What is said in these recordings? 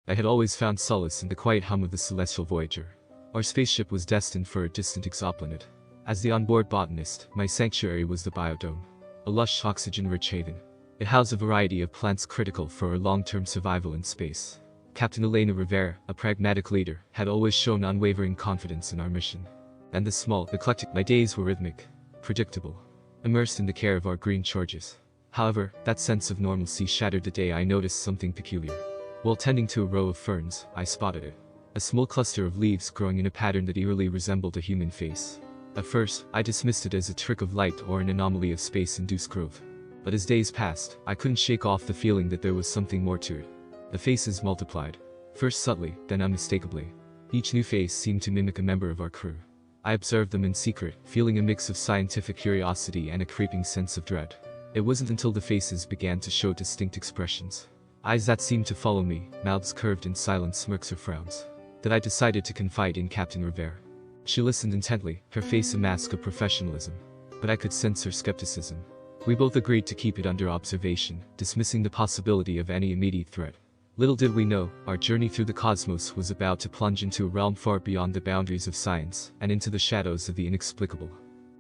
I had always found solace in the quiet hum of the celestial voyager. Our spaceship was destined for a distant exoplanet. As the onboard botanist, my sanctuary was the biodome, a lush oxygen-rich haven. It housed a variety of plants critical for our long-term survival in space. Captain Elena Rivera, a pragmatic leader, had always shown unwavering confidence in our mission. And the small, eclectic, my days were rhythmic, predictable, immersed in the care of our green charges. However, that sense of normalcy shattered the day I noticed something peculiar. While tending to a row of ferns, I spotted it. A small cluster of leaves growing in a pattern that eerily resembled a human face. At first, I dismissed it as a trick of light or an anomaly of space-induced growth. But as days passed, I couldn't shake off the feeling that there was something more to it. The faces multiplied. First subtly, then unmistakably. Each new face seemed to mimic a member of our crew. I observed them in secret, feeling a mix of scientific curiosity and a creeping sense of dread. It wasn't until the faces began to show distinct expressions, eyes that seemed to follow me, mouths curved in silent smirks or frowns, that I decided to confide in Captain Rivera. She listened intently, her face a mask of professionalism. But I could sense her skepticism. We both agreed to keep it under observation, dismissing the possibility of any immediate threat. Little did we know, our journey through the cosmos was about to plunge into a realm far beyond the boundaries of science, and into the shadows of the inexplicable.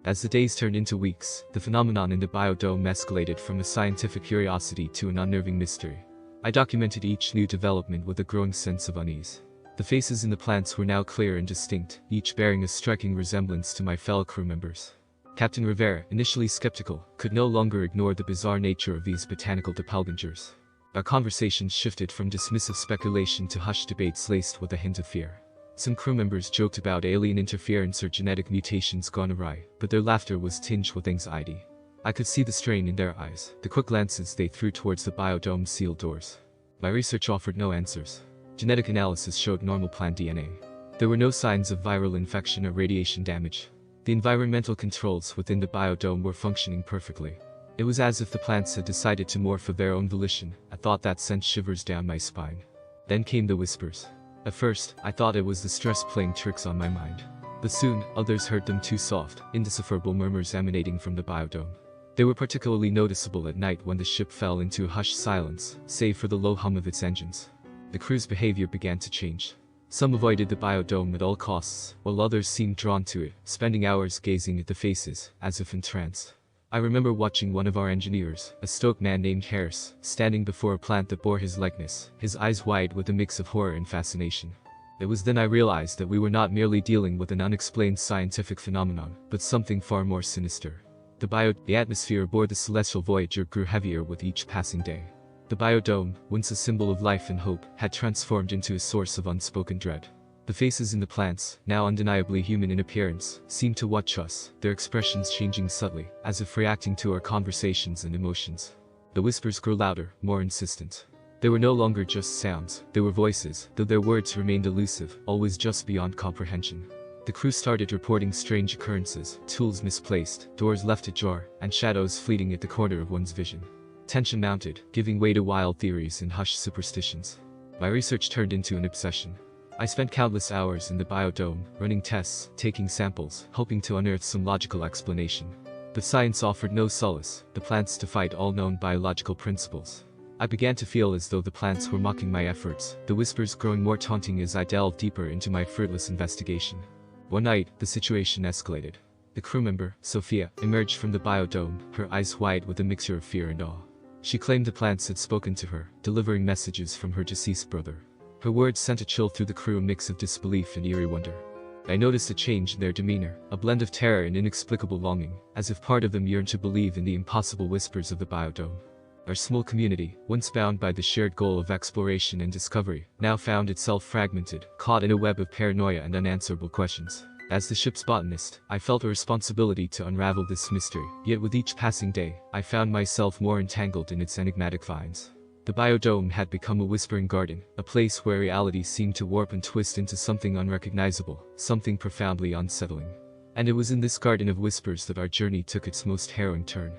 As the days turned into weeks, the phenomenon in the biodome escalated from a scientific curiosity to an unnerving mystery. I documented each new development with a growing sense of unease. The faces in the plants were now clear and distinct, each bearing a striking resemblance to my fellow crew members. Captain Rivera, initially skeptical, could no longer ignore the bizarre nature of these botanical doppelgangers. Our conversations shifted from dismissive speculation to hushed debates laced with a hint of fear. Some crew members joked about alien interference or genetic mutations gone awry, but their laughter was tinged with anxiety. I could see the strain in their eyes, the quick glances they threw towards the biodome's sealed doors. My research offered no answers. Genetic analysis showed normal plant DNA. There were no signs of viral infection or radiation damage. The environmental controls within the biodome were functioning perfectly. It was as if the plants had decided to morph of their own volition, a thought that sent shivers down my spine. Then came the whispers. At first, I thought it was the stress playing tricks on my mind. But soon, others heard them too soft, indecipherable murmurs emanating from the biodome. They were particularly noticeable at night when the ship fell into a hushed silence, save for the low hum of its engines. The crew's behavior began to change. Some avoided the biodome at all costs, while others seemed drawn to it, spending hours gazing at the faces, as if entranced. I remember watching one of our engineers, a stoic man named Harris, standing before a plant that bore his likeness, his eyes wide with a mix of horror and fascination. It was then I realized that we were not merely dealing with an unexplained scientific phenomenon, but something far more sinister. The atmosphere aboard the celestial voyager grew heavier with each passing day. The biodome, once a symbol of life and hope, had transformed into a source of unspoken dread. The faces in the plants, now undeniably human in appearance, seemed to watch us, their expressions changing subtly, as if reacting to our conversations and emotions. The whispers grew louder, more insistent. They were no longer just sounds, they were voices, though their words remained elusive, always just beyond comprehension. The crew started reporting strange occurrences, tools misplaced, doors left ajar, and shadows fleeting at the corner of one's vision. Tension mounted, giving way to wild theories and hushed superstitions. My research turned into an obsession. I spent countless hours in the biodome, running tests, taking samples, hoping to unearth some logical explanation. But science offered no solace, the plants defied all known biological principles. I began to feel as though the plants were mocking my efforts, the whispers growing more taunting as I delved deeper into my fruitless investigation. One night, the situation escalated. The crew member, Sophia, emerged from the biodome, her eyes wide with a mixture of fear and awe. She claimed the plants had spoken to her, delivering messages from her deceased brother. Her words sent a chill through the crew, a mix of disbelief and eerie wonder. I noticed a change in their demeanor, a blend of terror and inexplicable longing, as if part of them yearned to believe in the impossible whispers of the biodome. Our small community, once bound by the shared goal of exploration and discovery, now found itself fragmented, caught in a web of paranoia and unanswerable questions. As the ship's botanist, I felt a responsibility to unravel this mystery, yet with each passing day, I found myself more entangled in its enigmatic vines. The biodome had become a whispering garden, a place where reality seemed to warp and twist into something unrecognizable, something profoundly unsettling. And it was in this garden of whispers that our journey took its most harrowing turn.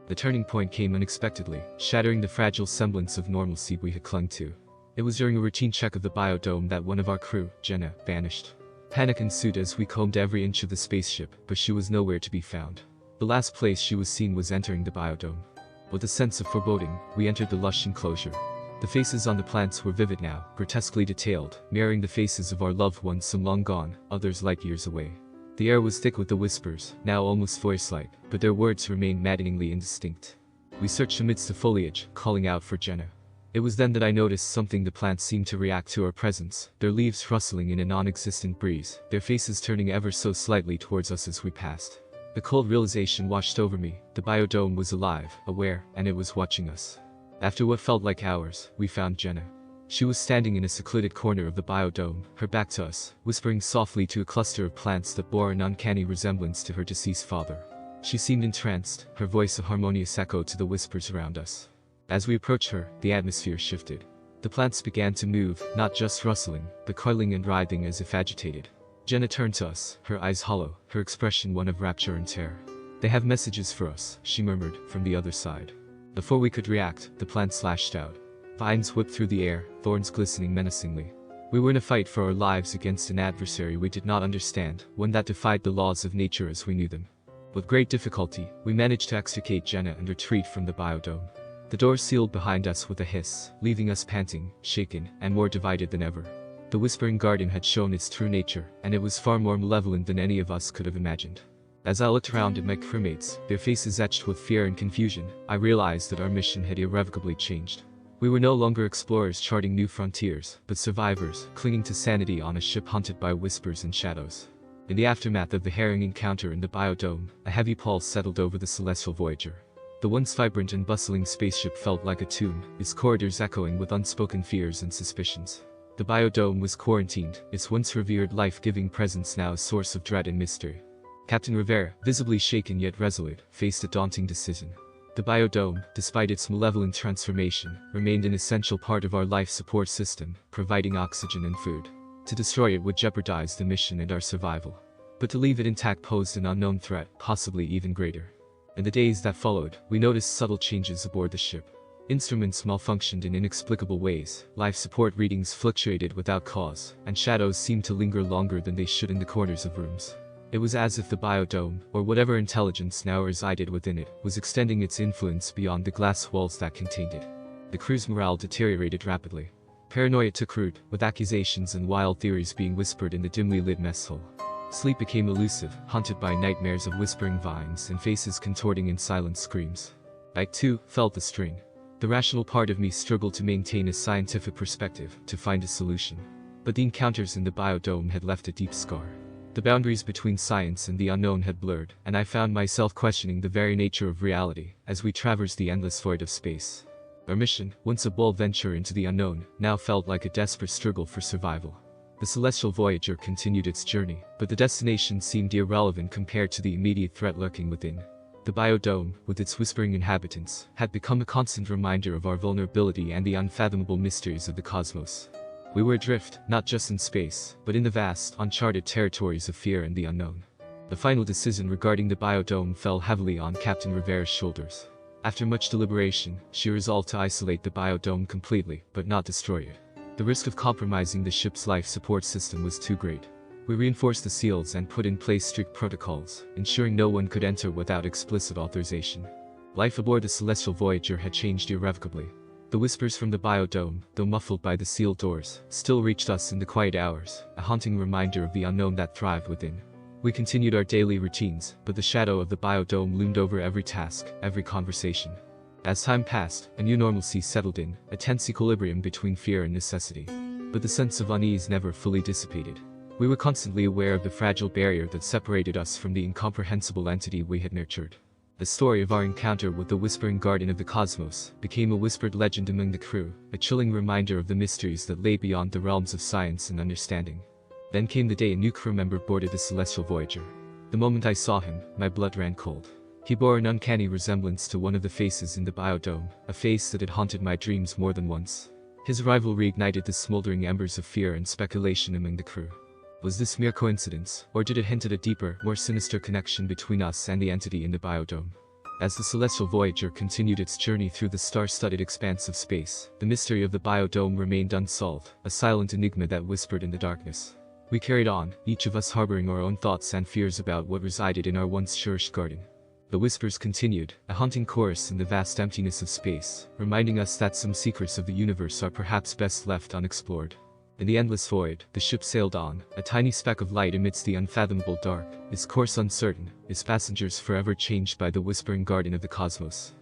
The turning point came unexpectedly, shattering the fragile semblance of normalcy we had clung to. It was during a routine check of the biodome that one of our crew, Jenna, vanished. Panic ensued as we combed every inch of the spaceship, but she was nowhere to be found. The last place she was seen was entering the biodome. With a sense of foreboding, we entered the lush enclosure. The faces on the plants were vivid now, grotesquely detailed, mirroring the faces of our loved ones, some long gone, others light years away. The air was thick with the whispers, now almost voice-like, but their words remained maddeningly indistinct. We searched amidst the foliage, calling out for Jenna. It was then that I noticed something. The plants seemed to react to our presence, their leaves rustling in a non-existent breeze, their faces turning ever so slightly towards us as we passed. The cold realization washed over me. The biodome was alive, aware, and it was watching us. After what felt like hours, we found Jenna. She was standing in a secluded corner of the biodome, her back to us, whispering softly to a cluster of plants that bore an uncanny resemblance to her deceased father. She seemed entranced, her voice a harmonious echo to the whispers around us. As we approached her, the atmosphere shifted. The plants began to move, not just rustling, but coiling and writhing as if agitated. Jenna turned to us, her eyes hollow, her expression one of rapture and terror. "They have messages for us," she murmured, from the other side. Before we could react, the plants lashed out. Vines whipped through the air, thorns glistening menacingly. We were in a fight for our lives against an adversary we did not understand, one that defied the laws of nature as we knew them. With great difficulty, we managed to extricate Jenna and retreat from the biodome. The door sealed behind us with a hiss, leaving us panting, shaken, and more divided than ever. The Whispering Garden had shown its true nature, and it was far more malevolent than any of us could have imagined. As I looked around at my crewmates, their faces etched with fear and confusion, I realized that our mission had irrevocably changed. We were no longer explorers charting new frontiers, but survivors, clinging to sanity on a ship haunted by whispers and shadows. In the aftermath of the harrowing encounter in the biodome, a heavy pall settled over the celestial Voyager. The once vibrant and bustling spaceship felt like a tomb, its corridors echoing with unspoken fears and suspicions. The biodome was quarantined, its once revered life-giving presence now a source of dread and mystery. Captain Rivera, visibly shaken yet resolute, faced a daunting decision. The biodome, despite its malevolent transformation, remained an essential part of our life support system, providing oxygen and food. To destroy it would jeopardize the mission and our survival. But to leave it intact posed an unknown threat, possibly even greater. In the days that followed, we noticed subtle changes aboard the ship. Instruments malfunctioned in inexplicable ways, life support readings fluctuated without cause, and shadows seemed to linger longer than they should in the corners of rooms. It was as if the biodome, or whatever intelligence now resided within it, was extending its influence beyond the glass walls that contained it. The crew's morale deteriorated rapidly. Paranoia took root, with accusations and wild theories being whispered in the dimly lit mess hall. Sleep became elusive, haunted by nightmares of whispering vines and faces contorting in silent screams. I, too, felt the strain. The rational part of me struggled to maintain a scientific perspective, to find a solution. But the encounters in the biodome had left a deep scar. The boundaries between science and the unknown had blurred, and I found myself questioning the very nature of reality as we traversed the endless void of space. Our mission, once a bold venture into the unknown, now felt like a desperate struggle for survival. The celestial Voyager continued its journey, but the destination seemed irrelevant compared to the immediate threat lurking within. The biodome, with its whispering inhabitants, had become a constant reminder of our vulnerability and the unfathomable mysteries of the cosmos. We were adrift, not just in space, but in the vast, uncharted territories of fear and the unknown. The final decision regarding the biodome fell heavily on Captain Rivera's shoulders. After much deliberation, she resolved to isolate the biodome completely, but not destroy it. The risk of compromising the ship's life support system was too great. We reinforced the seals and put in place strict protocols, ensuring no one could enter without explicit authorization. Life aboard the celestial Voyager had changed irrevocably. The whispers from the biodome, though muffled by the sealed doors, still reached us in the quiet hours, a haunting reminder of the unknown that thrived within. We continued our daily routines, but the shadow of the biodome loomed over every task, every conversation. As time passed, a new normalcy settled in, a tense equilibrium between fear and necessity. But the sense of unease never fully dissipated. We were constantly aware of the fragile barrier that separated us from the incomprehensible entity we had nurtured. The story of our encounter with the Whispering Garden of the Cosmos became a whispered legend among the crew, a chilling reminder of the mysteries that lay beyond the realms of science and understanding. Then came the day a new crew member boarded the celestial Voyager. The moment I saw him, my blood ran cold. He bore an uncanny resemblance to one of the faces in the biodome, a face that had haunted my dreams more than once. His arrival reignited the smoldering embers of fear and speculation among the crew. Was this mere coincidence, or did it hint at a deeper, more sinister connection between us and the entity in the biodome? As the celestial Voyager continued its journey through the star-studded expanse of space, the mystery of the biodome remained unsolved, a silent enigma that whispered in the darkness. We carried on, each of us harboring our own thoughts and fears about what resided in our once cherished garden. The whispers continued, a haunting chorus in the vast emptiness of space, reminding us that some secrets of the universe are perhaps best left unexplored. In the endless void, the ship sailed on, a tiny speck of light amidst the unfathomable dark, its course uncertain, its passengers forever changed by the whispering guardian of the cosmos.